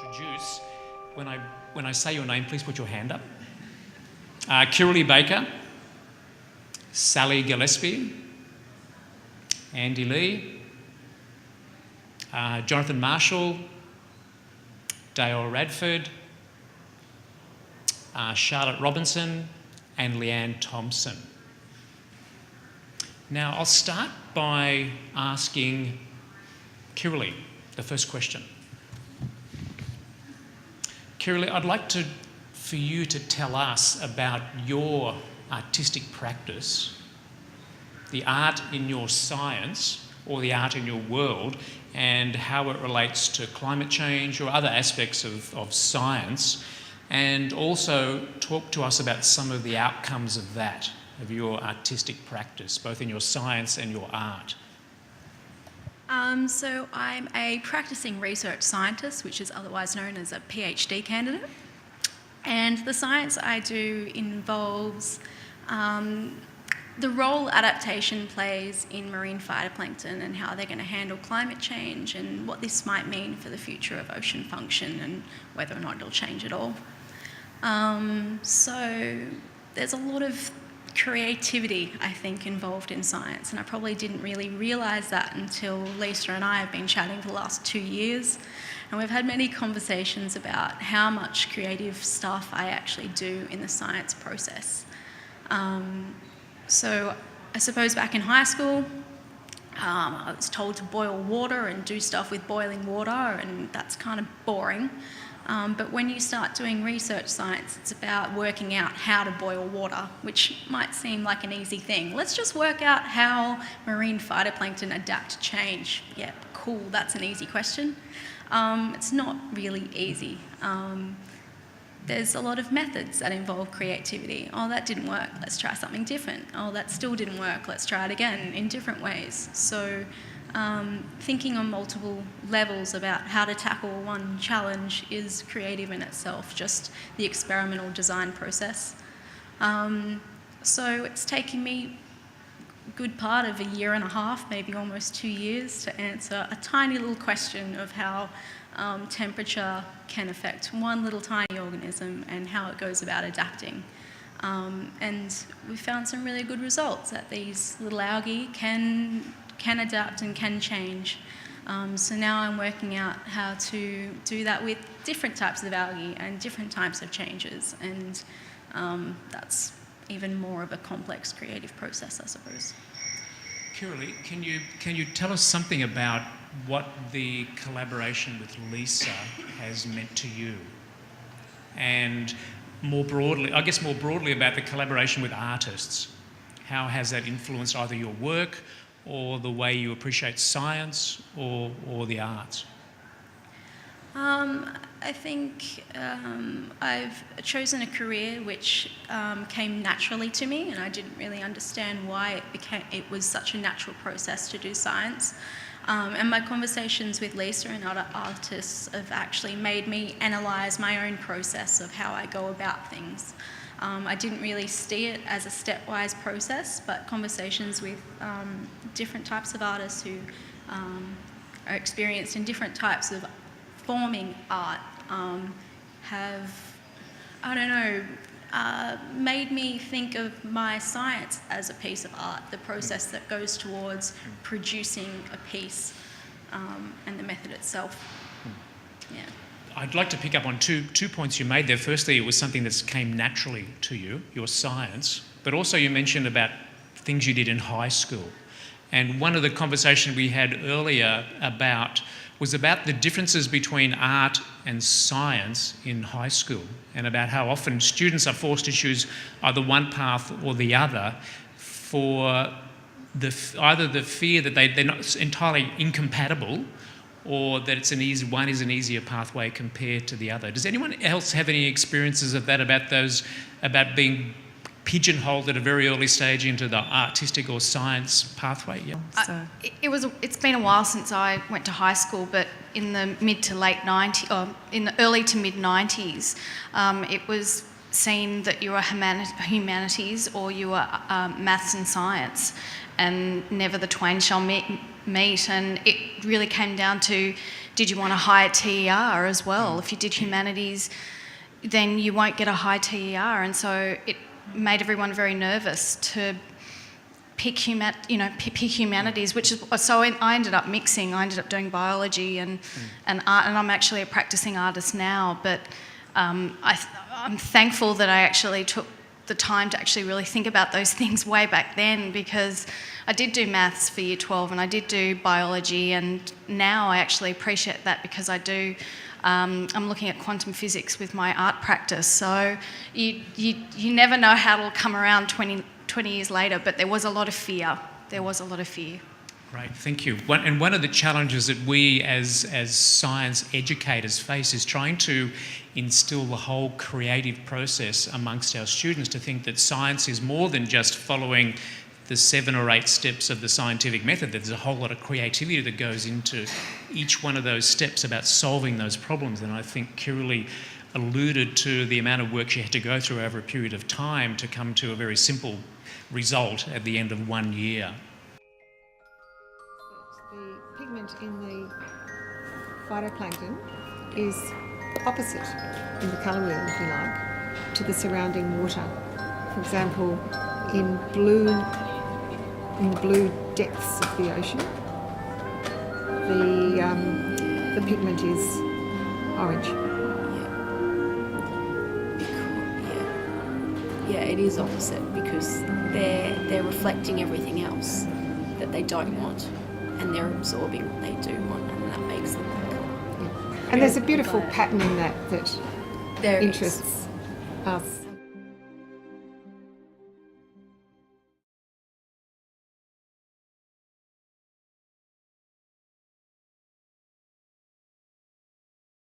introduce, when I say your name, please put your hand up. Kirralee Baker, Sally Gillespie, Andy Leigh, Jonathan Marshall, Dale Radford, Charlotte Robinson, and Leanne Thompson. Now, I'll start by asking Kirralee the first question. Kirralee, I'd like for you to tell us about your artistic practice, the art in your science or the art in your world, and how it relates to climate change or other aspects of science, and also talk to us about some of the outcomes of that, of your artistic practice, both in your science and your art. So I'm a practicing research scientist, which is otherwise known as a PhD candidate. And the science I do involves the role adaptation plays in marine phytoplankton and how they're going to handle climate change and what this might mean for the future of ocean function and whether or not it'll change at all. So there's a lot of creativity, I think, involved in science, and I probably didn't really realise that until Lisa and I have been chatting for the last 2 years, and we've had many conversations about how much creative stuff I actually do in the science process. So I suppose back in high school, I was told to boil water and do stuff with boiling water, and that's kind of boring. But when you start doing research science, it's about working out how to boil water, which might seem like an easy thing. Let's just work out how marine phytoplankton adapt to change. Yeah, cool, that's an easy question. It's not really easy. There's a lot of methods that involve creativity. Oh, that didn't work, let's try something different. Oh, that still didn't work, let's try it again in different ways. So thinking on multiple levels about how to tackle one challenge is creative in itself, just the experimental design process. So it's taken me a good part of 1.5 years, maybe almost 2 years, to answer a tiny little question of how temperature can affect one little tiny organism and how it goes about adapting. And we found some really good results that these little algae can adapt and can change. So now I'm working out how to do that with different types of algae and different types of changes, and that's even more of a complex creative process, I suppose. Kirralee, can you tell us something about what the collaboration with Lisa has meant to you? And more broadly about the collaboration with artists. How has that influenced either your work or the way you appreciate science or the arts? I think I've chosen a career which came naturally to me, and I didn't really understand why it was such a natural process to do science. And my conversations with Lisa and other artists have actually made me analyse my own process of how I go about things. I didn't really see it as a stepwise process, but conversations with different types of artists who are experienced in different types of forming art have, made me think of my science as a piece of art, the process that goes towards producing a piece and the method itself. Yeah. I'd like to pick up on two points you made there. Firstly, it was something that came naturally to you, your science, but also you mentioned about things you did in high school. And one of the conversations we had earlier was about the differences between art and science in high school, and about how often students are forced to choose either one path or the other for either the fear that they're not entirely incompatible, or that one is an easier pathway compared to the other. Does anyone else have any experiences of that, about being pigeonholed at a very early stage into the artistic or science pathway? Yeah. It's been a while since I went to high school, but in the in the early to mid 90s, it was seen that you were humanities or you were maths and science, and never the twain shall meet. And it really came down to did you want a higher TER as well? If you did humanities, then you won't get a high TER, and so it made everyone very nervous to pick humanities, which is so I ended up mixing. I ended up doing biology and art, and I'm actually a practicing artist now. But I'm thankful that I actually took the time to actually really think about those things way back then, because I did do maths for year 12 and I did do biology, and now I actually appreciate that because I do. I'm looking at quantum physics with my art practice, so you never know how it'll come around 20 years later, but there was a lot of fear. Great, thank you. One of the challenges that we as science educators face is trying to instill the whole creative process amongst our students, to think that science is more than just following the 7 or 8 steps of the scientific method. There's a whole lot of creativity that goes into each one of those steps about solving those problems. And I think Kirralee alluded to the amount of work she had to go through over a period of time to come to a very simple result at the end of 1 year. The pigment in the phytoplankton is opposite in the colour wheel, if you like, to the surrounding water. For example, in blue depths of the ocean, the pigment is orange. Yeah, it is opposite because they're reflecting everything else that they don't want, and they're absorbing what they do want, and that makes them that colour. Yeah. And there's a beautiful pattern in that there interests us.